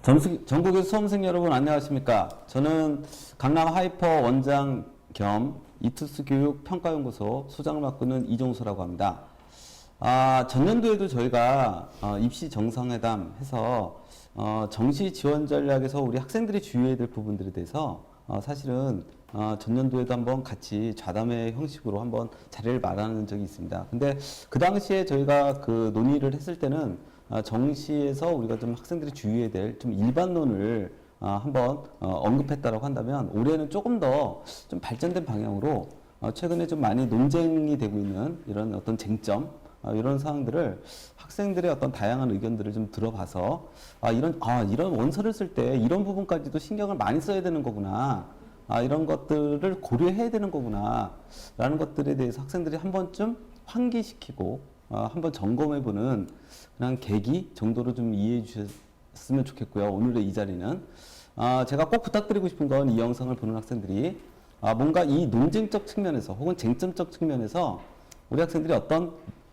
전국의 수험생 여러분 안녕하십니까? 저는 강남 하이퍼 원장 겸 이투스 교육 평가연구소 소장을 맡고 있는 이종수라고 합니다. 전년도에도 저희가 입시 정상회담 해서 정시 지원 전략에서 우리 학생들이 주의해야 될 부분들에 대해서 사실은 전년도에도 한번 같이 좌담회 형식으로 한번 자리를 마련한 적이 있습니다. 근데 그 당시에 저희가 그 논의를 했을 때는 정시에서 우리가 좀 학생들이 주의해야 될 좀 일반론을 한번 언급했다라고 한다면 올해는 조금 더 좀 발전된 방향으로 최근에 좀 많이 논쟁이 되고 있는 이런 어떤 쟁점 이런 사항들을 학생들의 어떤 다양한 의견들을 좀 들어봐서 이런 원서를 쓸 때 이런 부분까지도 신경을 많이 써야 되는 거구나. 이런 것들을 고려해야 되는 거구나. 라는 것들에 대해서 학생들이 한 번쯤 환기시키고 한번 점검해보는 그냥 계기 정도로 좀 이해해 주셨으면 좋겠고요. 오늘의 이 자리는 제가 꼭 부탁드리고 싶은 건 이 영상을 보는 학생들이 뭔가 이 논쟁적 측면에서 혹은 쟁점적 측면에서 우리 학생들이 어떤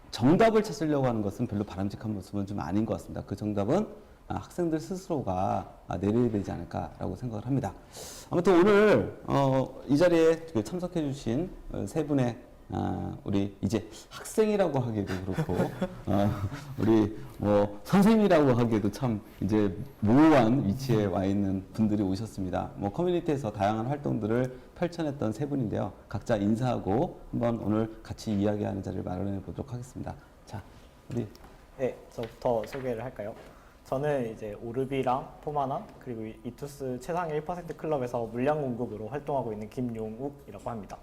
정답을 찾으려고 하는 것은 별로 바람직한 모습은 좀 아닌 것 같습니다. 그 정답은 학생들 스스로가 내려야 되지 않을까라고 생각을 합니다. 아무튼 오늘 이 자리에 참석해 주신 세 분의 우리 이제 학생이라고 하기도 그렇고 우리 뭐 선생님이라고 하기에도 참 이제 모호한 위치에 와 있는 분들이 오셨습니다. 뭐 커뮤니티에서 다양한 활동들을 펼쳐냈던 세 분인데요. 각자 인사하고 한번 오늘 같이 이야기하는 자리를 마련해 보도록 하겠습니다. 자, 우리 네, 저부터 소개를 할까요? 저는 이제 오르비랑 포마나 그리고 이투스 최상위 1% 클럽에서 물량 공급으로 활동하고 있는 김용욱이라고 합니다.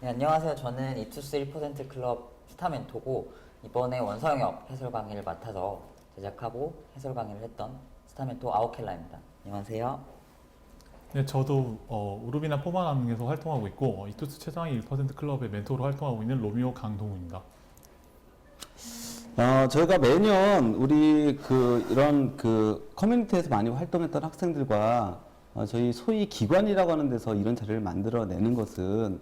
네, 안녕하세요. 저는 이투스 1% 클럽 스타멘토고 이번에 원서영역 해설 강의를 맡아서 제작하고 해설 강의를 했던 스타멘토 아오켈라입니다. 안녕하세요. 네, 저도 우르비나 포마남에서 활동하고 있고 이투스 최상위 1% 클럽의 멘토로 활동하고 있는 로미오 강동우입니다. 저희가 매년 우리 이런 커뮤니티에서 많이 활동했던 학생들과 저희 소위 기관이라고 하는 데서 이런 자리를 만들어내는 것은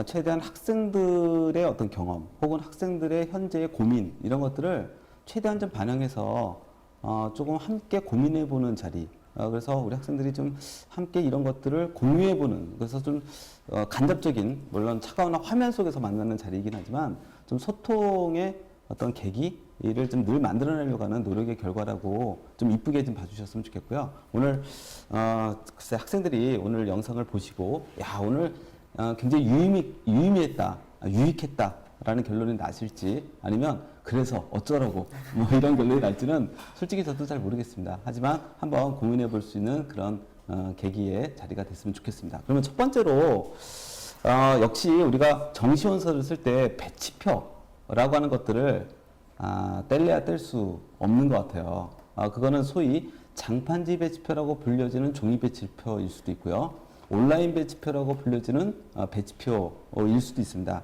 최대한 학생들의 어떤 경험 혹은 학생들의 현재의 고민 이런 것들을 최대한 좀 반영해서 조금 함께 고민해보는 자리. 그래서 우리 학생들이 좀 함께 이런 것들을 공유해보는, 그래서 좀 간접적인, 물론 차가운 화면 속에서 만나는 자리이긴 하지만 좀 소통의 어떤 계기를 좀 늘 만들어내려고 하는 노력의 결과라고 좀 이쁘게 좀 봐주셨으면 좋겠고요. 오늘 글쎄 학생들이 오늘 영상을 보시고 오늘 굉장히 유의미했다, 유익했다라는 결론이 나실지 아니면 그래서 어쩌라고 뭐 이런 결론이 날지는 솔직히 저도 잘 모르겠습니다. 하지만 한번 고민해 볼 수 있는 그런 계기의 자리가 됐으면 좋겠습니다. 그러면 첫 번째로 역시 우리가 정시원서를 쓸 때 배치표라고 하는 것들을 뗄래야 뗄 수 없는 것 같아요. 그거는 소위 장판지 배치표라고 불려지는 종이 배치표일 수도 있고요. 온라인 배치표라고 불려지는 배치표일 수도 있습니다.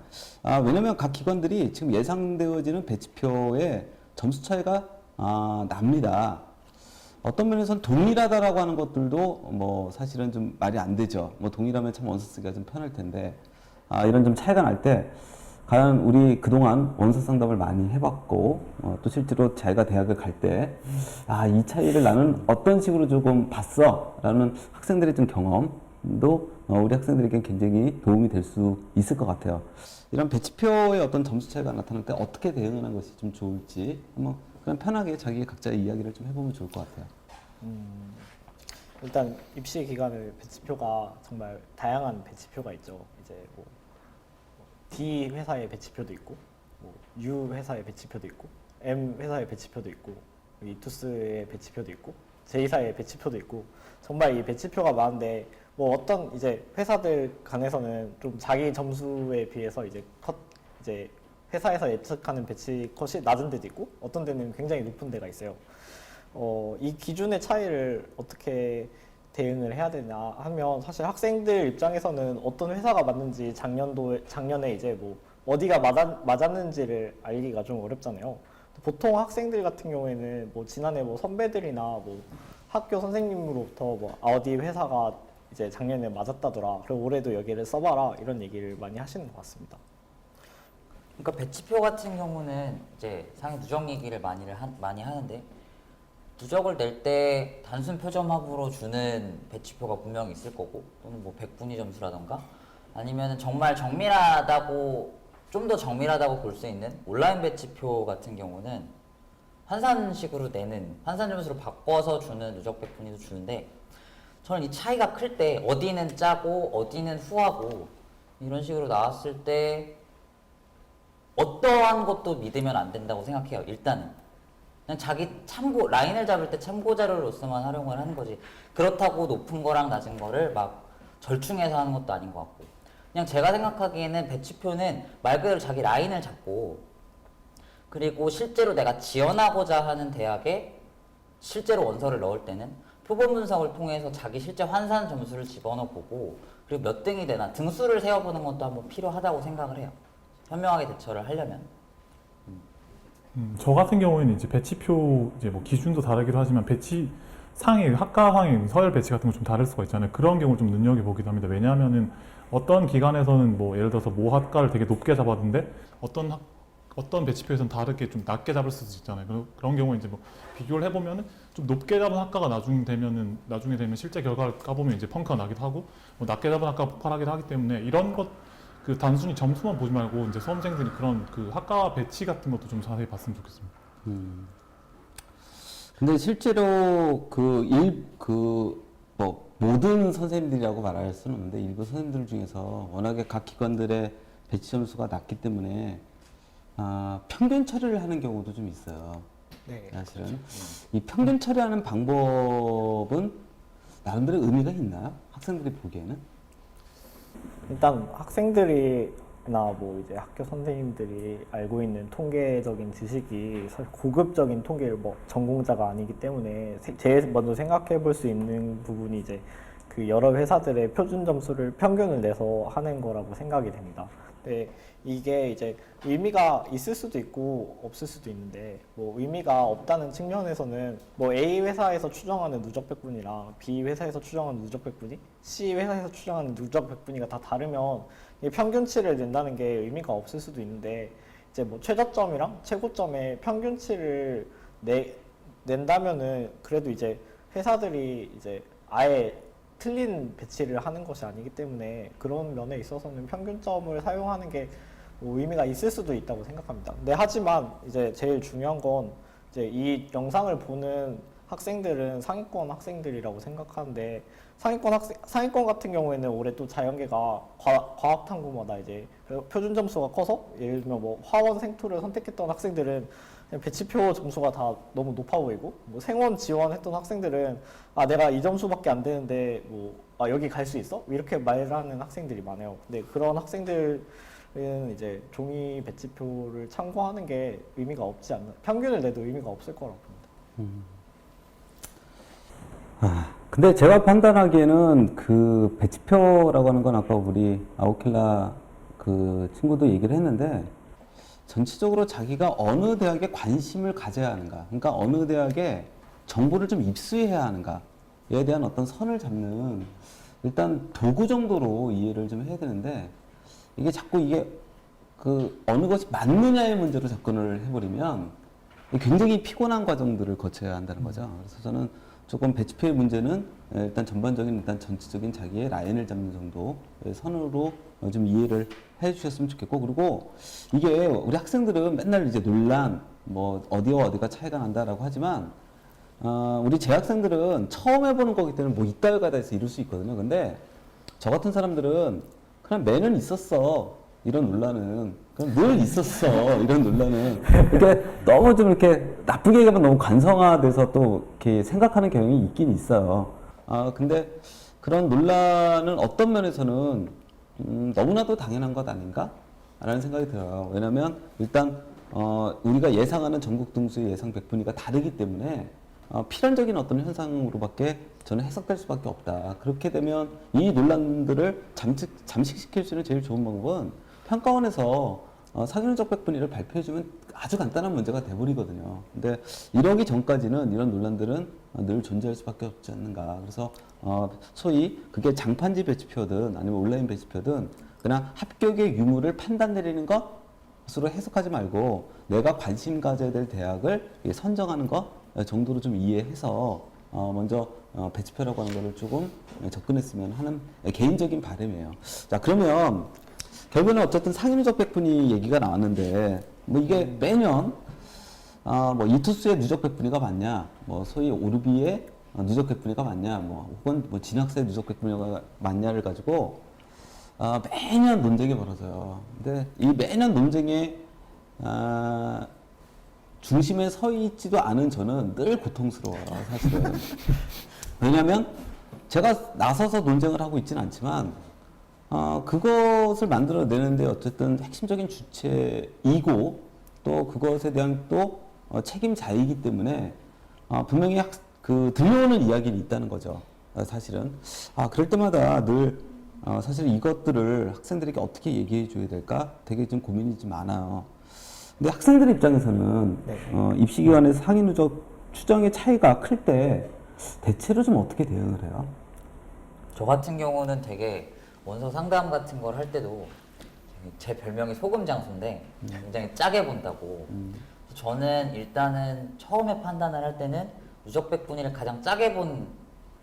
왜냐하면 각 기관들이 지금 예상되어지는 배치표의 점수 차이가 납니다. 어떤 면에서는 동일하다라고 하는 것들도 뭐 사실은 좀 말이 안 되죠. 뭐 동일하면 참 원서 쓰기가 좀 편할 텐데 이런 좀 차이가 날 때 과연 우리 그동안 원서 상담을 많이 해봤고 또 실제로 자기가 대학을 갈 때 이 차이를 나는 어떤 식으로 조금 봤어 라는 학생들의 좀 경험도 우리 학생들에게 굉장히 도움이 될 수 있을 것 같아요. 이런 배치표의 어떤 점수 차이가 나타날 때 어떻게 대응하는 것이 좀 좋을지 한번 그냥 편하게 자기 각자의 이야기를 좀 해보면 좋을 것 같아요. 일단 입시 기간의 배치표가 정말 다양한 배치표가 있죠. 이제 뭐 D 회사의 배치표도 있고, 뭐 U 회사의 배치표도 있고, M 회사의 배치표도 있고, 이투스의 배치표도 있고, J사의 배치표도 있고, 정말 이 배치표가 많은데 뭐 어떤 이제 회사들 간에서는 좀 자기 점수에 비해서 이제 회사에서 예측하는 배치 컷이 낮은 데도 있고, 어떤 데는 굉장히 높은 데가 있어요. 이 기준의 차이를 어떻게 대응을 해야 되냐 하면 사실 학생들 입장에서는 어떤 회사가 맞는지 작년에 이제 뭐 어디가 맞았는지를 알기가 좀 어렵잖아요. 보통 학생들 같은 경우에는 뭐 지난해 뭐 선배들이나 뭐 학교 선생님으로부터 뭐 어디 회사가 이제 작년에 맞았다더라. 그리고 올해도 여기를 써봐라 이런 얘기를 많이 하시는 것 같습니다. 그러니까 배치표 같은 경우는 이제 상위 누적 얘기를 많이 하는데 누적을 낼 때 단순 표점합으로 주는 배치표가 분명히 있을 거고 또는 뭐 100분위 점수라던가 아니면 정말 정밀하다고 좀 더 정밀하다고 볼 수 있는 온라인 배치표 같은 경우는 환산식으로 내는 환산 점수로 바꿔서 주는 누적 100분위도 주는데 저는 이 차이가 클 때 어디는 짜고 어디는 후하고 이런 식으로 나왔을 때 어떠한 것도 믿으면 안 된다고 생각해요. 일단은 그냥 자기 참고 라인을 잡을 때 참고 자료로서만 활용을 하는 거지 그렇다고 높은 거랑 낮은 거를 막 절충해서 하는 것도 아닌 것 같고 그냥 제가 생각하기에는 배치표는 말 그대로 자기 라인을 잡고 그리고 실제로 내가 지원하고자 하는 대학에 실제로 원서를 넣을 때는 표본 분석을 통해서 자기 실제 환산 점수를 집어넣어 보고 그리고 몇 등이 되나 등수를 세워보는 것도 한번 필요하다고 생각을 해요. 현명하게 대처를 하려면. 저 같은 경우에는 이제 배치표 이제 뭐 기준도 다르기도 하지만 배치 상의 학과상의 서열 배치 같은 거 좀 다를 수가 있잖아요. 그런 경우를 좀 눈여겨 보기도 합니다. 왜냐하면은 어떤 기관에서는 뭐 예를 들어서 모 학과를 되게 높게 잡았는데 어떤 배치표에서는 다르게 좀 낮게 잡을 수도 있잖아요. 그런 경우에 이제 뭐 비교를 해보면은 좀 높게 잡은 학과가 나중에 되면 실제 결과를 까보면 이제 펑크가 나기도 하고 뭐 낮게 잡은 학과가 폭발하기도 하기 때문에 이런 것 그 단순히 점수만 보지 말고 이제 수험생들이 그런 그 학과 배치 같은 것도 좀 자세히 봤으면 좋겠습니다. 근데 실제로 뭐 모든 선생님들이라고 말할 수는 없는데 일부 선생님들 중에서 워낙에 각 기관들의 배치 점수가 낮기 때문에 평균 처리를 하는 경우도 좀 있어요. 네. 사실은 이 평균 처리하는 방법은 나름대로 의미가 있나요? 학생들이 보기에는? 일단 학생들이나 뭐 이제 학교 선생님들이 알고 있는 통계적인 지식이 사실 고급적인 통계를 뭐 전공자가 아니기 때문에 제일 먼저 생각해 볼 수 있는 부분이 이제 그 여러 회사들의 표준 점수를 평균을 내서 하는 거라고 생각이 됩니다. 근데 이게 이제 의미가 있을 수도 있고 없을 수도 있는데 뭐 의미가 없다는 측면에서는 뭐 A 회사에서 추정하는 누적 백분위랑 B 회사에서 추정하는 누적 백분위, C 회사에서 추정하는 누적 백분위가 다 다르면 이 평균치를 낸다는 게 의미가 없을 수도 있는데 이제 뭐 최저점이랑 최고점의 평균치를 낸다면은 그래도 이제 회사들이 이제 아예 틀린 배치를 하는 것이 아니기 때문에 그런 면에 있어서는 평균점을 사용하는 게 뭐 의미가 있을 수도 있다고 생각합니다. 근데 하지만 이제 제일 중요한 건 이제 이 영상을 보는 학생들은 상위권 학생들이라고 생각하는데 상위권 같은 경우에는 올해 또 자연계가 과학 탐구마다 이제 표준 점수가 커서 예를 들면 뭐 화원 생토를 선택했던 학생들은 배치표 점수가 다 너무 높아 보이고 뭐 생원 지원했던 학생들은 내가 이 점수밖에 안 되는데 뭐 여기 갈 수 있어? 이렇게 말하는 학생들이 많아요. 근데 그런 학생들은 이제 종이 배치표를 참고하는 게 의미가 없지 않나 평균을 내도 의미가 없을 거라고 봅니다. 근데 제가 판단하기에는 그 배치표라고 하는 건 아까 우리 아웃킬라 그 친구도 얘기를 했는데 전체적으로 자기가 어느 대학에 관심을 가져야 하는가, 그러니까 어느 대학에 정보를 좀 입수해야 하는가에 대한 어떤 선을 잡는 일단 도구 정도로 이해를 좀 해야 되는데 이게 자꾸 이게 그 어느 것이 맞느냐의 문제로 접근을 해버리면 굉장히 피곤한 과정들을 거쳐야 한다는 거죠. 그래서 저는 조금 배치표의 문제는 일단 전반적인 일단 전체적인 자기의 라인을 잡는 정도의 선으로 좀 이해를 해 주셨으면 좋겠고, 그리고 이게 우리 학생들은 맨날 이제 논란 뭐 어디와 어디가 차이가 난다라고 하지만 우리 재학생들은 처음 해보는 거기 때문에 뭐 이따위가 다 해서 이룰 수 있거든요. 근데 저 같은 사람들은 그냥 매년 있었어 이런 논란은, 그럼 늘 있었어 이런 논란은. 이렇게 너무 좀 이렇게 나쁘게 얘기하면 너무 관성화돼서 또 이렇게 생각하는 경향이 있긴 있어요. 근데 그런 논란은 어떤 면에서는 너무나도 당연한 것 아닌가? 라는 생각이 들어요. 왜냐면 일단 우리가 예상하는 전국 등수의 예상 백분위가 다르기 때문에 필연적인 어떤 현상으로밖에 저는 해석될 수밖에 없다. 그렇게 되면 이 논란들을 잠식시킬 수 있는 제일 좋은 방법은 평가원에서 사교누적 백분위를 발표해주면 아주 간단한 문제가 돼버리거든요. 근데 이러기 전까지는 이런 논란들은 늘 존재할 수밖에 없지 않는가. 그래서 소위 그게 장판지 배치표든 아니면 온라인 배치표든 그냥 합격의 유무를 판단 내리는 것으로 해석하지 말고 내가 관심 가져야 될 대학을 선정하는 것, 정도로 좀 이해해서 먼저 배치표라고 하는 거를 조금 접근했으면 하는 개인적인 바람이에요. 자, 그러면 결국에는 어쨌든 상위 누적 백분위 얘기가 나왔는데 뭐 이게 매년 뭐 이투스의 누적 백분위가 맞냐, 뭐 소위 오르비의 누적 백분위가 맞냐, 뭐 혹은 뭐 진학세 누적 백분위가 맞냐를 가지고 매년 논쟁이 벌어져요. 근데 이 매년 논쟁의 중심에 서 있지도 않은 저는 늘 고통스러워요, 사실은. 왜냐하면 제가 나서서 논쟁을 하고 있지는 않지만 그것을 만들어내는데 어쨌든 핵심적인 주체이고 또 그것에 대한 또 책임자이기 때문에 분명히 들려오는 이야기는 있다는 거죠. 사실은. 그럴 때마다 늘 사실 이것들을 학생들에게 어떻게 얘기해 줘야 될까 되게 좀 고민이 좀 많아요. 근데 학생들 입장에서는 입시기관에서 상위 누적 추정의 차이가 클 때 대체로 좀 어떻게 대응을 해요? 저 같은 경우는 되게 원서 상담 같은 걸 할 때도 제 별명이 소금 장수인데 굉장히 짜게 본다고. 저는 일단은 처음에 판단을 할 때는 누적 백분위를 가장 짜게 본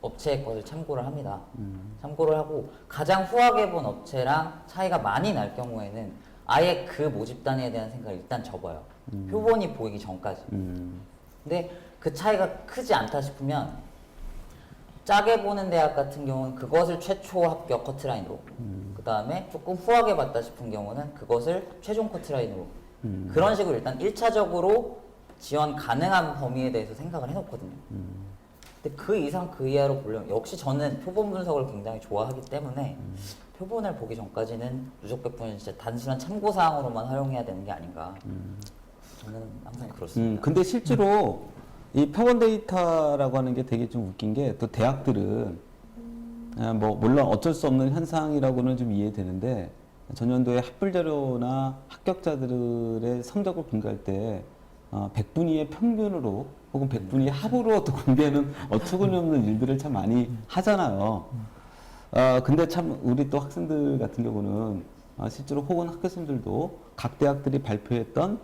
업체의 것을 참고를 합니다. 참고를 하고 가장 후하게 본 업체랑 차이가 많이 날 경우에는 아예 그 모집 단위에 대한 생각을 일단 접어요. 표본이 보이기 전까지. 근데 그 차이가 크지 않다 싶으면 짜게 보는 대학 같은 경우는 그것을 최초 합격 커트라인으로, 그 다음에 조금 후하게 봤다 싶은 경우는 그것을 최종 커트라인으로, 그런 식으로 일단 1차적으로 지원 가능한 범위에 대해서 생각을 해놓거든요. 근데 그 이상 그 이하로 보려면 역시 저는 표본 분석을 굉장히 좋아하기 때문에 표본을 보기 전까지는 누적 백분위는 진짜 단순한 참고사항으로만 활용해야 되는 게 아닌가. 저는 항상 그렇습니다. 근데 실제로 이 표본 데이터라고 하는 게 되게 좀 웃긴 게 또 대학들은 뭐 물론 어쩔 수 없는 현상이라고는 좀 이해되는데 전년도에 학불 자료나 합격자들의 성적을 공개할 때 백분위의 평균으로 혹은 백분위의 합으로 또 공개하는 어처구니없는 일들을 참 많이 하잖아요. 근데 참 우리 또 학생들 같은 경우는 실제로 혹은 학교생들도 각 대학들이 발표했던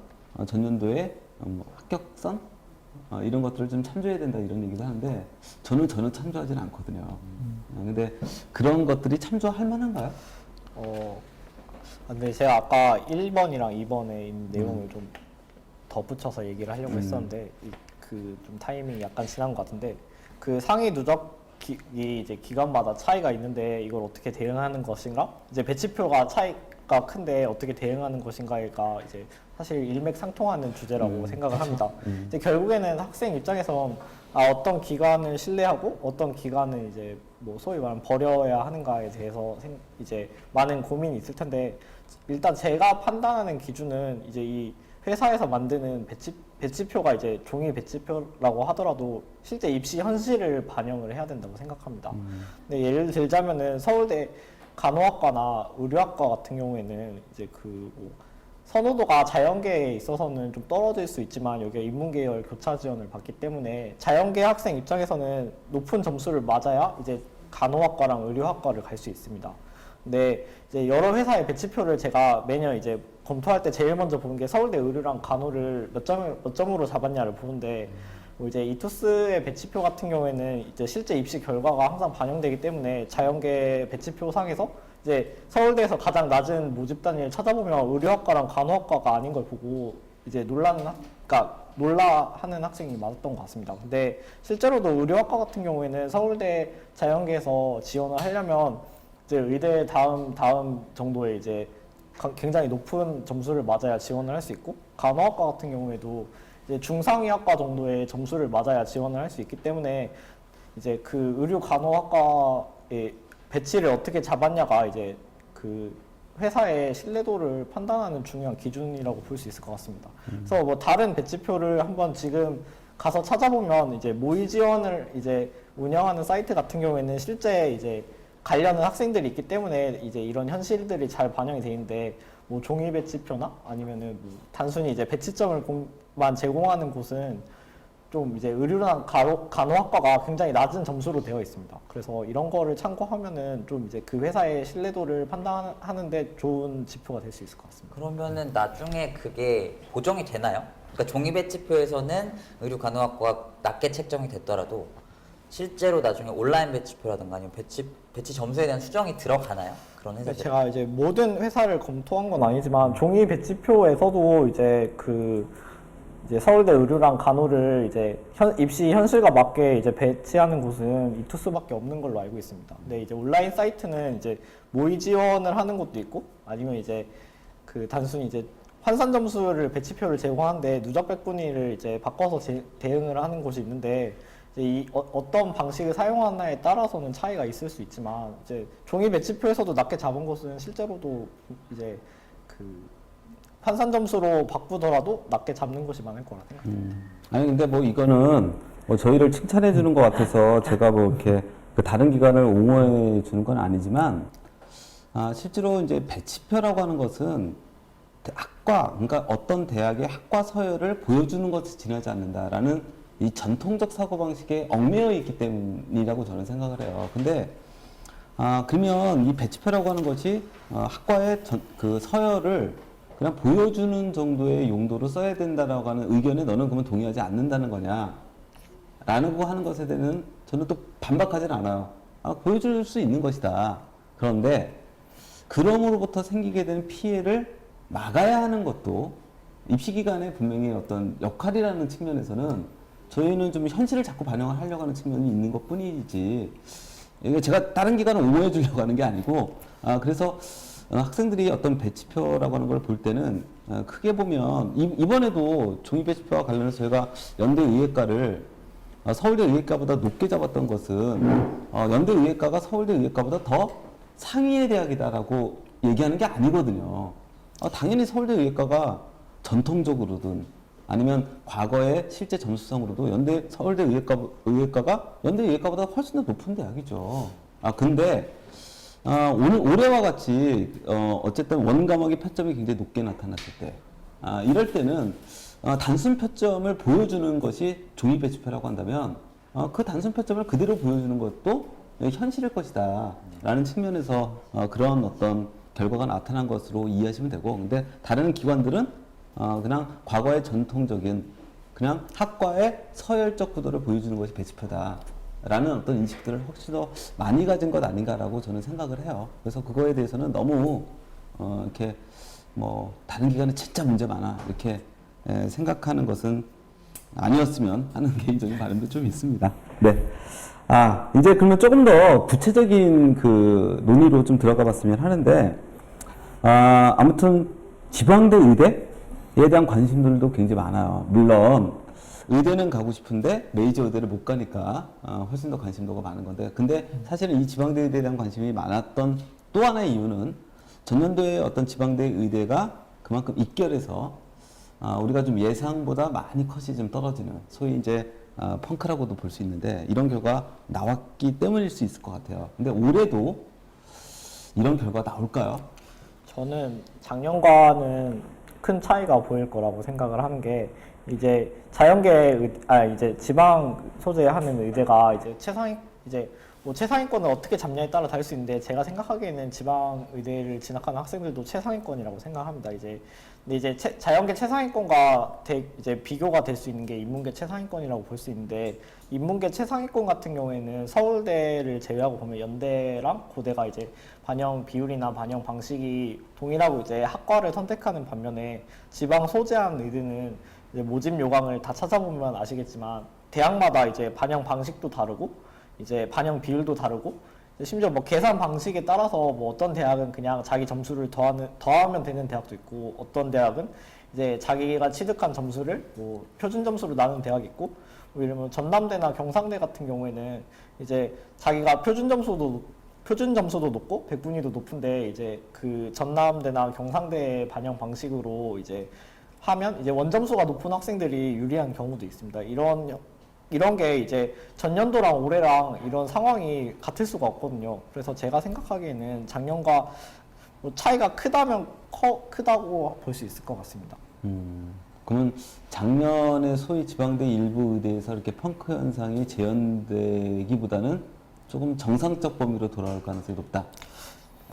전년도의 뭐 합격선 이런 것들을 좀 참조해야 된다 이런 얘기도 하는데 저는 전혀 참조하지는 않거든요. 근데 그런 것들이 참조할 만한가요? 근데 제가 아까 1번이랑 2번에 있는 내용을 좀 덧붙여서 얘기를 하려고 했었는데 그 좀 타이밍이 약간 지난 것 같은데 그 상위 누적이 이제 기간마다 차이가 있는데 이걸 어떻게 대응하는 것인가? 이제 배치표가 차이가 큰데 어떻게 대응하는 것인가가 이제 사실 일맥상통하는 주제라고 생각을 합니다. 이제 결국에는 학생 입장에서 어떤 기관을 신뢰하고 어떤 기관을 이제 뭐 소위 말하면 버려야 하는가에 대해서 이제 많은 고민이 있을 텐데 일단 제가 판단하는 기준은 이제 이 회사에서 만드는 배치표가 이제 종이 배치표라고 하더라도 실제 입시 현실을 반영을 해야 된다고 생각합니다. 근데 예를 들자면은 서울대 간호학과나 의료학과 같은 경우에는 이제 뭐 선호도가 자연계에 있어서는 좀 떨어질 수 있지만 여기가 인문계열 교차 지원을 받기 때문에 자연계 학생 입장에서는 높은 점수를 맞아야 이제 간호학과랑 의료학과를 갈 수 있습니다. 근데 이제 여러 회사의 배치표를 제가 매년 이제 검토할 때 제일 먼저 보는 게 서울대 의료랑 간호를 몇 점으로 잡았냐를 보는데 뭐 이제 이투스의 배치표 같은 경우에는 이제 실제 입시 결과가 항상 반영되기 때문에 자연계 배치표 상에서 이제 서울대에서 가장 낮은 모집 단위를 찾아보면 의료학과랑 간호학과가 아닌 걸 보고 이제 놀라하는 학생이 많았던 것 같습니다. 근데 실제로도 의료학과 같은 경우에는 서울대 자연계에서 지원을 하려면 이제 의대 다음 정도의 이제 굉장히 높은 점수를 맞아야 지원을 할 수 있고 간호학과 같은 경우에도 이제 중상위학과 정도의 점수를 맞아야 지원을 할 수 있기 때문에 이제 그 의료 간호학과의 배치를 어떻게 잡았냐가 이제 그 회사의 신뢰도를 판단하는 중요한 기준이라고 볼 수 있을 것 같습니다. 그래서 뭐 다른 배치표를 한번 지금 가서 찾아보면 이제 모의 지원을 이제 운영하는 사이트 같은 경우에는 실제 이제 가려는 학생들이 있기 때문에 이제 이런 현실들이 잘 반영이 돼 있는데 뭐 종이 배치표나 아니면은 뭐 단순히 이제 배치점을만 제공하는 곳은 좀 이제 의료랑 간호학과가 굉장히 낮은 점수로 되어 있습니다. 그래서 이런 거를 참고하면은 좀 이제 그 회사의 신뢰도를 판단하는데 좋은 지표가 될 수 있을 것 같습니다. 그러면은 나중에 그게 보정이 되나요? 그러니까 종이 배치표에서는 의료 간호학과가 낮게 책정이 됐더라도 실제로 나중에 온라인 배치표라든가 아니면 배치 점수에 대한 수정이 들어가나요? 그런 회사들. 제가 이제 모든 회사를 검토한 건 아니지만 종이 배치표에서도 이제 서울대 의료랑 간호를 이제 입시 현실과 맞게 이제 배치하는 곳은 이 투수밖에 없는 걸로 알고 있습니다. 근데 이제 온라인 사이트는 이제 모의 지원을 하는 곳도 있고 아니면 이제 그 단순히 이제 환산 점수를 배치표를 제공하는데 누적 백분위를 이제 바꿔서 대응을 하는 곳이 있는데 이제 어떤 방식을 사용하느냐에 따라서는 차이가 있을 수 있지만 이제 종이 배치표에서도 낮게 잡은 곳은 실제로도 이제 그 환산 점수로 바꾸더라도 낮게 잡는 곳이 많을 거라 생각합니다. 아니 근데 뭐 이거는 뭐 저희를 칭찬해 주는 것 같아서 제가 뭐 이렇게 그 다른 기관을 옹호해 주는 건 아니지만 실제로 이제 배치표라고 하는 것은 학과 그러니까 어떤 대학의 학과 서열을 보여주는 것에 지나지 않는다라는 이 전통적 사고방식에 얽매여 있기 때문이라고 저는 생각을 해요. 근데 그러면 이 배치표라고 하는 것이 학과의 그 서열을 그냥 보여주는 정도의 용도로 써야 된다라고 하는 의견에 너는 그러면 동의하지 않는다는 거냐? 라고 하는 것에 대해서는 저는 또 반박하지는 않아요. 보여줄 수 있는 것이다. 그런데 그럼으로부터 생기게 되는 피해를 막아야 하는 것도 입시기관의 분명히 어떤 역할이라는 측면에서는 저희는 좀 현실을 자꾸 반영을 하려고 하는 측면이 있는 것 뿐이지, 이게 제가 다른 기관을 옹호해 주려고 하는 게 아니고, 그래서 학생들이 어떤 배치표라고 하는 걸 볼 때는 크게 보면 이번에도 종이 배치표와 관련해서 저희가 연대 의예과를 서울대 의예과보다 높게 잡았던 것은 연대 의예과가 서울대 의예과보다 더 상위의 대학이다라고 얘기하는 게 아니거든요. 당연히 서울대 의예과가 전통적으로든 아니면 과거의 실제 점수상으로도 서울대 의예과가 연대 의예과보다 훨씬 더 높은 대학이죠. 근데 올해와 같이 어쨌든 원과목의 표점이 굉장히 높게 나타났을 때, 이럴 때는 단순 표점을 보여주는 것이 종이 배치표라고 한다면 그 단순 표점을 그대로 보여주는 것도 현실일 것이다 라는 측면에서 그런 어떤 결과가 나타난 것으로 이해하시면 되고, 근데 다른 기관들은 그냥 과거의 전통적인 그냥 학과의 서열적 구도를 보여주는 것이 배치표다 라는 어떤 인식들을 훨씬 더 많이 가진 것 아닌가라고 저는 생각을 해요. 그래서 그거에 대해서는 너무 이렇게 뭐 다른 기관에 진짜 문제 많아 이렇게 생각하는 것은 아니었으면 하는 개인적인 바람도 좀 있습니다. 네. 이제 그러면 조금 더 구체적인 그 논의로 좀 들어가 봤으면 하는데, 아무튼 지방대 의대에 대한 관심들도 굉장히 많아요. 물론 의대는 가고 싶은데 메이저 의대를 못 가니까 훨씬 더 관심도가 많은 건데, 근데 사실은 이 지방대 의대에 대한 관심이 많았던 또 하나의 이유는 전년도에 어떤 지방대 의대가 그만큼 입결해서 우리가 좀 예상보다 많이 컷이 좀 떨어지는 소위 이제 펑크라고도 볼 수 있는데 이런 결과 나왔기 때문일 수 있을 것 같아요. 근데 올해도 이런 결과 나올까요? 저는 작년과는 큰 차이가 보일 거라고 생각을 하는 게 이제 이제 지방 소재 하는 의대가 이제 최상위권을 어떻게 잡냐에 따라 다를 수 있는데 제가 생각하기에는 지방 의대를 진학하는 학생들도 최상위권이라고 생각합니다. 근데 이제 자연계 최상위권과 이제 비교가 될 수 있는 게 인문계 최상위권이라고 볼 수 있는데, 인문계 최상위권 같은 경우에는 서울대를 제외하고 보면 연대랑 고대가 이제 반영 비율이나 반영 방식이 동일하고 이제 학과를 선택하는 반면에 지방 소재한 의대는 이제 모집 요강을 다 찾아보면 아시겠지만 대학마다 이제 반영 방식도 다르고 이제 반영 비율도 다르고 심지어 뭐 계산 방식에 따라서 뭐 어떤 대학은 그냥 자기 점수를 더하면 되는 대학도 있고, 어떤 대학은 이제 자기가 취득한 점수를 뭐 표준 점수로 나누는 대학이 있고, 뭐 예를 들면 전남대나 경상대 같은 경우에는 이제 자기가 표준 점수도 높고 백분위도 높은데 이제 그 전남대나 경상대 반영 방식으로 이제 하면 이제 원점수가 높은 학생들이 유리한 경우도 있습니다. 이런 게 이제 전년도랑 올해랑 이런 상황이 같을 수가 없거든요. 그래서 제가 생각하기에는 작년과 뭐 차이가 크다고 볼 수 있을 것 같습니다. 그러면 작년에 소위 지방대 일부 의대에서 이렇게 펑크 현상이 재현되기보다는 조금 정상적 범위로 돌아올 가능성이 높다.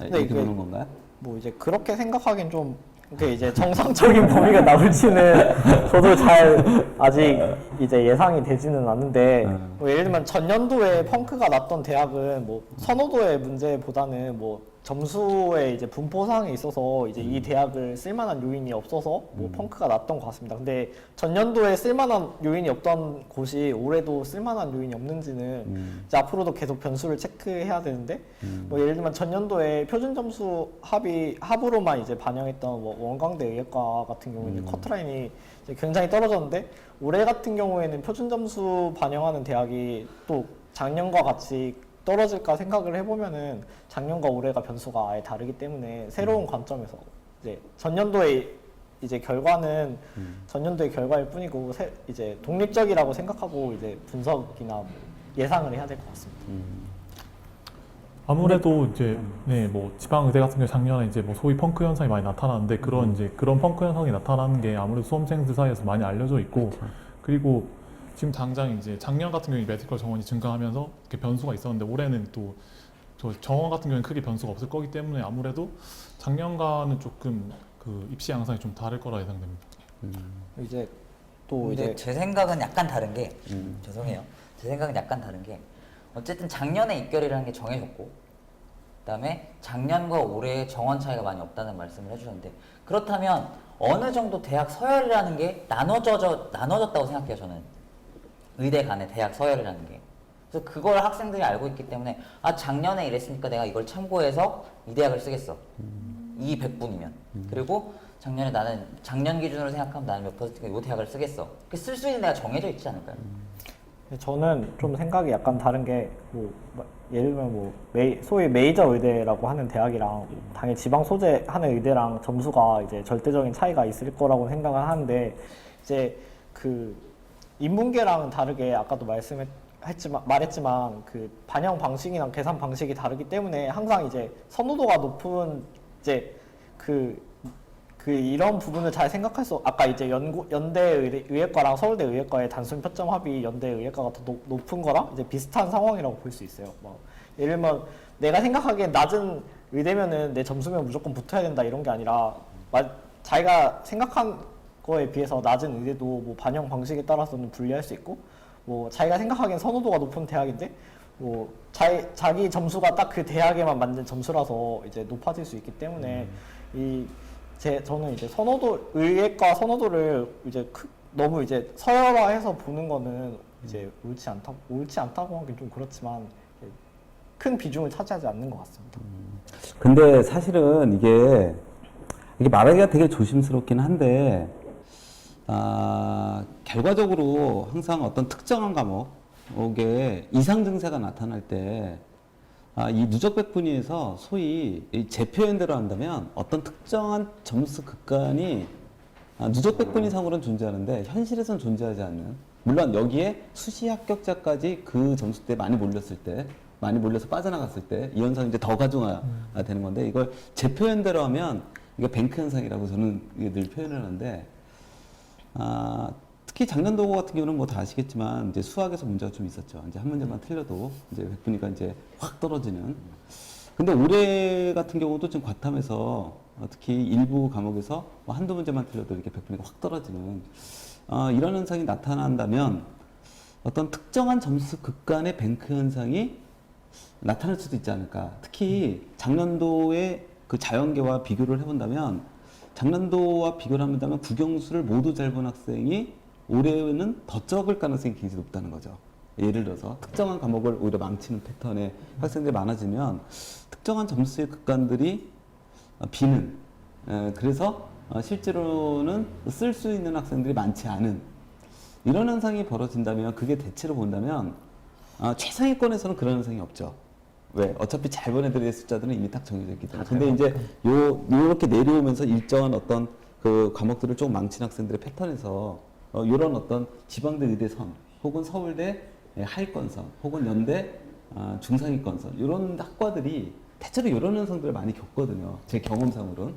네, 이렇게 이게 보는 건가요? 뭐 이제 그렇게 생각하기엔 좀 그 이제 정상적인 범위가 나올지는 저도 잘 아직 이제 예상이 되지는 않는데 뭐 예를 들면 전년도에 펑크가 났던 대학은 뭐 선호도의 문제보다는 뭐 점수의 이제 분포상에 있어서 이제 이 대학을 쓸만한 요인이 없어서 뭐 펑크가 났던 것 같습니다. 근데 전년도에 쓸만한 요인이 없던 곳이 올해도 쓸만한 요인이 없는지는 이제 앞으로도 계속 변수를 체크해야 되는데 뭐 예를 들면 전년도에 표준 점수 합으로만 이제 반영했던 뭐 원광대 의예과 같은 경우에는 커트라인이 이제 굉장히 떨어졌는데 올해 같은 경우에는 표준 점수 반영하는 대학이 또 작년과 같이 떨어질까 생각을 해보면은 작년과 올해가 변수가 아예 다르기 때문에 새로운 관점에서 이제 전년도의 이제 결과는 전년도의 결과일 뿐이고 이제 독립적이라고 생각하고 이제 분석이나 뭐 예상을 해야 될 것 같습니다. 아무래도 이제 네, 뭐 지방 의대 같은 경우 작년에 이제 뭐 소위 펑크 현상이 많이 나타나는데 그런 이제 그런 펑크 현상이 나타나는 게 아무래도 수험생들 사이에서 많이 알려져 있고 그리고 지금 당장 이제 작년 같은 경우에 메디컬 정원이 증가하면서 이렇게 변수가 있었는데 올해는 또 저 정원 같은 경우는 크게 변수가 없을 거기 때문에 아무래도 작년과는 조금 그 입시 양상이 좀 다를 거라 예상됩니다. 이제 또 근데 이제 제 생각은 약간 다른 게 죄송해요. 제 생각은 약간 다른 게 어쨌든 작년에 입결이라는 게 정해졌고 그다음에 작년과 올해의 정원 차이가 많이 없다는 말씀을 해주셨는데 그렇다면 어느 정도 대학 서열이라는 게 나눠졌다고 생각해요. 저는 의대 간의 대학 서열이라는 게. 그래서 그걸 학생들이 알고 있기 때문에 아 작년에 이랬으니까 내가 이걸 참고해서 이 대학을 쓰겠어. 이 100분이면. 그리고 작년에 나는 작년 기준으로 생각하면 나는 몇 퍼센트가 이 대학을 쓰겠어. 쓸 수 있는 데가 정해져 있지 않을까요? 저는 좀 생각이 약간 다른 게 뭐 예를 들면 뭐 소위 메이저 의대라고 하는 대학이랑 당연히 지방 소재 하는 의대랑 점수가 이제 절대적인 차이가 있을 거라고 생각을 하는데 이제 그 인문계랑은 다르게 아까도 말했지만 그 반영 방식이랑 계산 방식이 다르기 때문에 항상 이제 선호도가 높은 이제 그 이런 부분을 잘 생각할 수 아까 이제 연대 의예과랑 서울대 의예과의 단순 표점 합이 연대 의예과가 더 높은 거랑 이제 비슷한 상황이라고 볼 수 있어요. 뭐 예를 들면 내가 생각하기엔 낮은 의대면은 내 점수면 무조건 붙어야 된다 이런 게 아니라 자기가 생각한 거에 비해서 낮은 의대도 뭐 반영 방식에 따라서는 분리할 수 있고 뭐 자기가 생각하기엔 선호도가 높은 대학인데 뭐 자기 점수가 딱 그 대학에만 맞는 점수라서 이제 높아질 수 있기 때문에 저는 이제 의예과 선호도를 이제 너무 이제 서열화해서 보는 거는 이제 옳지 않다고 하긴 좀 그렇지만 큰 비중을 차지하지 않는 것 같습니다. 근데 사실은 이게 말하기가 되게 조심스럽긴 한데, 결과적으로 항상 어떤 특정한 과목에 이상 증세가 나타날 때, 이 누적 백분위에서 소위 재표현대로 한다면 어떤 특정한 점수 극간이 누적 백분위상으로는 존재하는데 현실에서는 존재하지 않는, 물론 여기에 수시 합격자까지 그 점수대에 많이 몰려서 빠져나갔을 때 이 현상이 이제 더 가중화되는 건데, 이걸 재표현대로 하면 이게 뱅크 현상이라고 저는 늘 표현을 하는데, 특히 작년도 같은 경우는 뭐 다 아시겠지만 이제 수학에서 문제가 좀 있었죠. 이제 한 문제만 틀려도 이제 백분위가 이제 확 떨어지는. 근데 올해 같은 경우도 지금 과탐에서 특히 일부 과목에서 뭐 한두 문제만 틀려도 이렇게 백분위가 확 떨어지는 이런 현상이 나타난다면 어떤 특정한 점수 극간의 뱅크 현상이 나타날 수도 있지 않을까. 특히 작년도의 그 자연계와 비교를 해본다면 작년도와 비교를 한다면 국영수를 모두 잘 본 학생이 올해는 더 적을 가능성이 굉장히 높다는 거죠. 예를 들어서 특정한 과목을 오히려 망치는 패턴의 학생들이 많아지면 특정한 점수의 극간들이 비는, 그래서 실제로는 쓸 수 있는 학생들이 많지 않은 이런 현상이 벌어진다면, 그게 대체로 본다면 최상위권에서는 그런 현상이 없죠. 왜? 어차피 잘 본 애들의 숫자들은 이미 딱 정해져 있기 때문에. 근데 이제 요렇게 내려오면서 일정한 어떤 그 과목들을 좀 망친 학생들의 패턴에서 요런 어떤 지방대 의대선, 혹은 서울대 하위권선, 혹은 연대 중상위권선, 요런 학과들이 대체로 요런 현상들을 많이 겪거든요. 제 경험상으로는.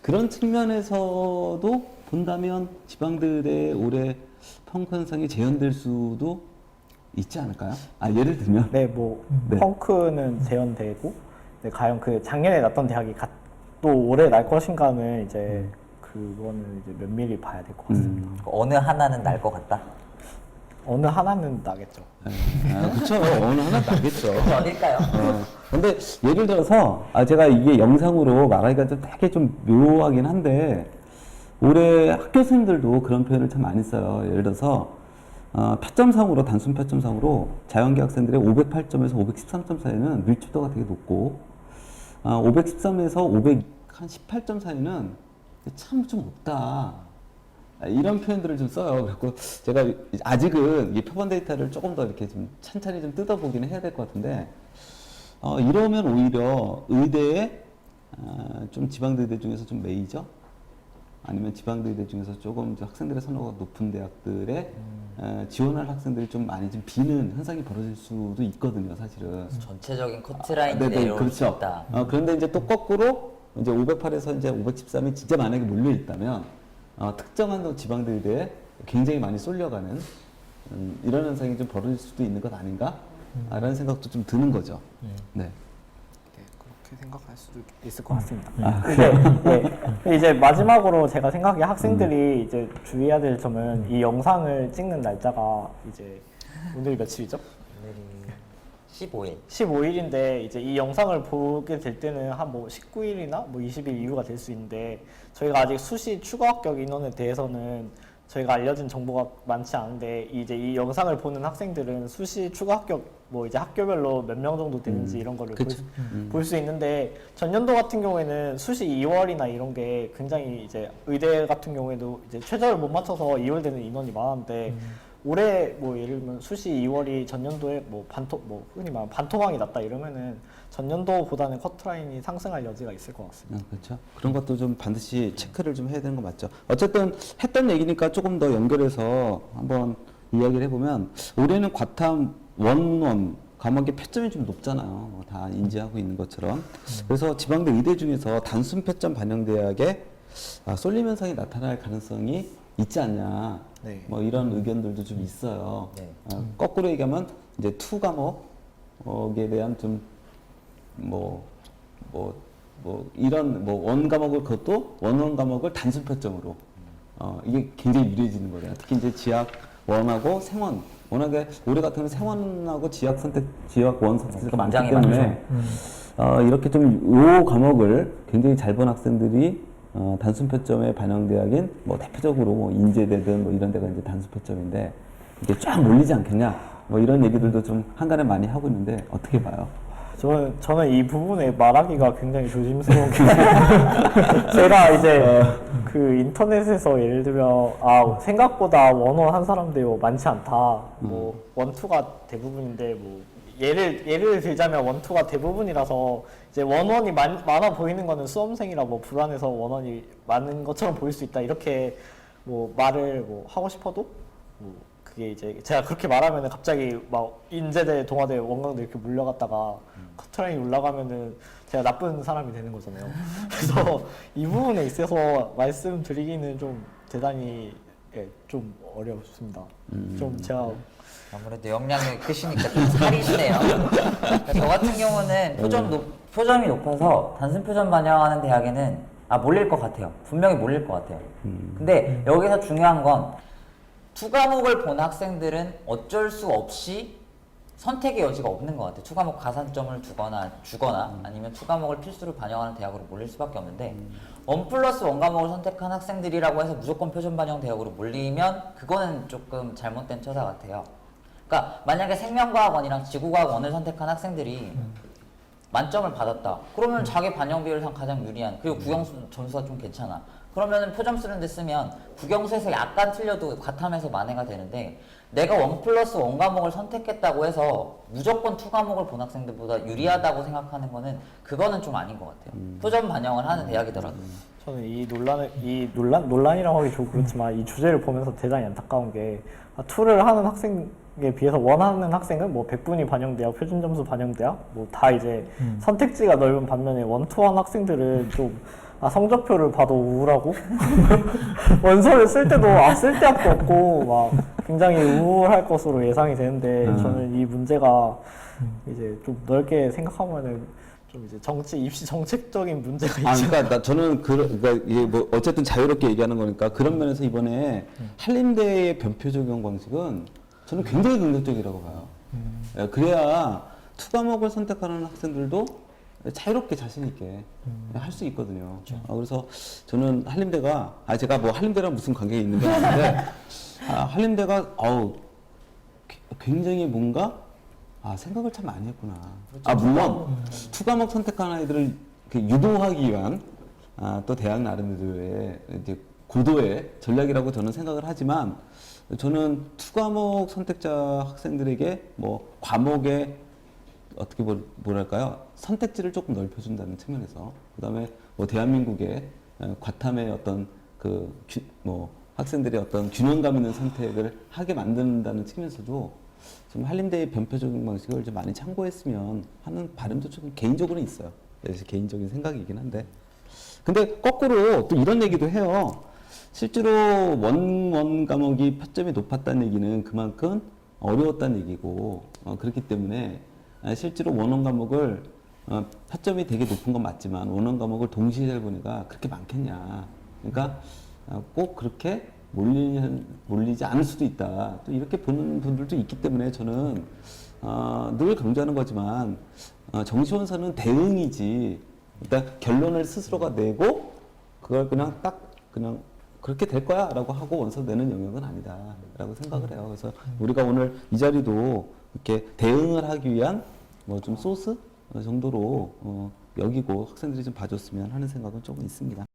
그런 측면에서도 본다면 지방대의 올해 펑크 현상이 재현될 수도 있지 않을까요? 예를 들면. 네, 뭐 펑크는 재현되고, 네, 과연 그 작년에 났던 대학이 또 올해 날 것인가는 이제 그거는 이제 면밀히 봐야 될 것 같습니다. 어느 하나는 날 것 같다. 어느 하나는 나겠죠. 그렇죠. 어느 하나 나겠죠. 어딜까요? 근데 예를 들어서 제가 이게 영상으로 말하기가 좀 되게 좀 묘하긴 한데 올해 학교 선생님들도 그런 표현을 참 많이 써요. 예를 들어서 표점상으로 단순 표점상으로 자연계 학생들의 508점에서 513점 사이는 밀집도가 되게 높고 513에서 518점 사이는 참 좀 없다. 이런 표현들을 좀 써요. 그래서 제가 아직은 이 표본 데이터를 조금 더 이렇게 좀 찬찬히 좀 뜯어보기는 해야 될 것 같은데 이러면 오히려 의대에 좀 지방대대 중에서 좀 메이저 아니면 지방대대 중에서 조금 학생들의 선호가 높은 대학들에 지원할 학생들이 좀 많이 좀 비는 현상이 벌어질 수도 있거든요, 사실은. 전체적인 커트라인이 네네, 내려올 수 그렇죠. 있다. 그런데 이제 또 거꾸로 이제 508에서 이제 513이 진짜 만약에 몰려 있다면 특정한 또 지방대대에 굉장히 많이 쏠려가는 이런 현상이 좀 벌어질 수도 있는 것 아닌가? 라는 생각도 좀 드는 거죠. 네. 네, 그렇게 생각할 수도 있을 것 같습니다. 네. 이제 마지막으로 제가 생각하기에 학생들이 이제 주의해야 될 점은 이 영상을 찍는 날짜가 이제 오늘이 며칠이죠? 오늘이 15일. 15일인데 이제 이 영상을 보게 될 때는 한 뭐 19일이나 뭐 20일 이후가 될 수 있는데 저희가 아직 수시 추가 합격 인원에 대해서는 저희가 알려진 정보가 많지 않은데 이제 이 영상을 보는 학생들은 수시 추가 합격 뭐 이제 학교별로 몇 명 정도 되는지 이런 거를 그쵸. 볼 수 있는데 전년도 같은 경우에는 수시 2월이나 이런 게 굉장히 이제 의대 같은 경우에도 이제 최저를 못 맞춰서 2월 되는 인원이 많았는데 올해 뭐 예를 들면 수시 2월이 전년도에 뭐 흔히 말하면 반토막이 났다 이러면은 전년도보다는 커트라인이 상승할 여지가 있을 것 같습니다. 그렇죠. 그런 것도 좀 반드시 체크를 좀 해야 되는 거 맞죠. 어쨌든 했던 얘기니까 조금 더 연결해서 한번 이야기를 해보면 올해는 과탐 원원 과목의 표점이 좀 높잖아요. 다 인지하고 있는 것처럼. 그래서 지방대 의대 중에서 단순 표점 반영 대학에 쏠림 현상이 나타날 가능성이 있지 않냐. 네. 뭐 이런 의견들도 좀 있어요. 네. 거꾸로 얘기하면 이제 투 과목에 대한 좀 이런 원 과목을 그것도 원원 과목을 단순 표점으로 이게 굉장히 유리해지는 거예요. 특히 이제 지학 원하고 생원 워낙에 올해 같은 경우는 생원하고 지학 원 선택지가 많기 굉장히 때문에 이렇게 좀 요 과목을 굉장히 잘 본 학생들이 단순 표점의 반영 대학인 뭐 대표적으로 뭐 인제대든 뭐 이런 데가 이제 단순 표점인데 이게 쫙 몰리지 않겠냐 뭐 이런 얘기들도 좀 한간에 많이 하고 있는데 어떻게 봐요? 저는 이 부분에 말하기가 굉장히 조심스러운 게 제가 이제 그 인터넷에서 예를 들면 생각보다 원원 한 사람들이 뭐 많지 않다 뭐 원투가 대부분인데 뭐 예를 들자면 원투가 대부분이라서 이제 원원이 많아 보이는 거는 수험생이라 뭐 불안해서 원원이 많은 것처럼 보일 수 있다 이렇게 뭐 말을 뭐 하고 싶어도 뭐 그게 이제 제가 그렇게 말하면은 갑자기 막 인제대, 동아대, 원광대 이렇게 몰려갔다가 커트라인이 올라가면은 제가 나쁜 사람이 되는 거잖아요. 그래서 이 부분에 있어서 말씀드리기는 좀 대단히 좀 어렵습니다. 좀 제가 아무래도 역량이 크시니까 좀 살이시네요. 저 같은 경우는 표점이 높아서 단순 표점 반영하는 대학에는 몰릴 것 같아요. 분명히 몰릴 것 같아요. 근데 여기서 중요한 건 투 과목을 본 학생들은 어쩔 수 없이 선택의 여지가 없는 것 같아요. 투 과목 가산점을 주거나 아니면 투 과목을 필수로 반영하는 대학으로 몰릴 수밖에 없는데 1+1 과목을 선택한 학생들이라고 해서 무조건 표준 반영 대학으로 몰리면 그거는 조금 잘못된 처사 같아요. 그러니까 만약에 생명과학원이랑 지구과학원을 선택한 학생들이 만점을 받았다. 그러면 자기 반영 비율상 가장 유리한 그리고 국영수 점수가 좀 괜찮아. 그러면은 표점 쓰는 데 쓰면 국영수에서 약간 틀려도 과탐에서 만회가 되는데 내가 1+1 과목을 선택했다고 해서 무조건 투 과목을 본 학생들보다 유리하다고 생각하는 거는 그거는 좀 아닌 것 같아요. 표점 반영을 하는 대학이더라도. 저는 논란이라고 하기 좀 그렇지만 이 주제를 보면서 대단히 안타까운 게 투를 하는 학생에 비해서 원하는 학생은 뭐 100분위 반영대학, 표준점수 반영대학 뭐 다 이제 선택지가 넓은 반면에 원투한 학생들은 좀 성적표를 봐도 우울하고 원서를 쓸 때도 쓸 데도 없고 막 굉장히 우울할 것으로 예상이 되는데 저는 이 문제가 이제 좀 넓게 생각하면은 좀 이제 정치 입시 정책적인 문제가 아, 있죠. 그러니까 저는 그러니까 이게 뭐 어쨌든 자유롭게 얘기하는 거니까 그런 면에서 이번에 한림대의 변표 적용 방식은 저는 굉장히 긍정적이라고 봐요. 예, 그래야 투 과목을 선택하는 학생들도 자유롭게 자신 있게 할 수 있거든요. 그래서 저는 한림대가 제가 뭐 한림대랑 무슨 관계가 있는 건 아닌데 한림대가 굉장히 뭔가 생각을 참 많이 했구나. 물론 투 과목 선택하는 아이들을 이렇게 유도하기 위한 또 대학 나름대로의 이제 고도의 전략이라고 저는 생각을 하지만 저는 투 과목 선택자 학생들에게 뭐 과목의 어떻게 뭐랄까요 선택지를 조금 넓혀준다는 측면에서 그다음에 뭐 대한민국의 과탐의 어떤 뭐 학생들의 어떤 균형감 있는 선택을 하게 만든다는 측면에서도 좀 한림대의 변표적인 방식을 좀 많이 참고했으면 하는 바람도 좀 개인적으로는 있어요. 그래서 개인적인 생각이긴 한데 근데 거꾸로 또 이런 얘기도 해요. 실제로 원 과목이 표점이 높았다는 얘기는 그만큼 어려웠다는 얘기고 그렇기 때문에 실제로 원원 과목을 표점이 되게 높은 건 맞지만 원원 과목을 동시에 잘 보는 애가 그렇게 많겠냐. 그러니까 꼭 그렇게 몰리지 않을 수도 있다. 또 이렇게 보는 분들도 있기 때문에 저는 늘 강조하는 거지만 정시원서는 대응이지. 일단 결론을 스스로가 내고 그걸 그냥 그렇게 될 거야라고 하고 원서 내는 영역은 아니다라고 생각을 해요. 그래서 우리가 오늘 이 자리도 이렇게 대응을 하기 위한 뭐 좀 소스 정도로 여기고 학생들이 좀 봐줬으면 하는 생각은 조금 있습니다.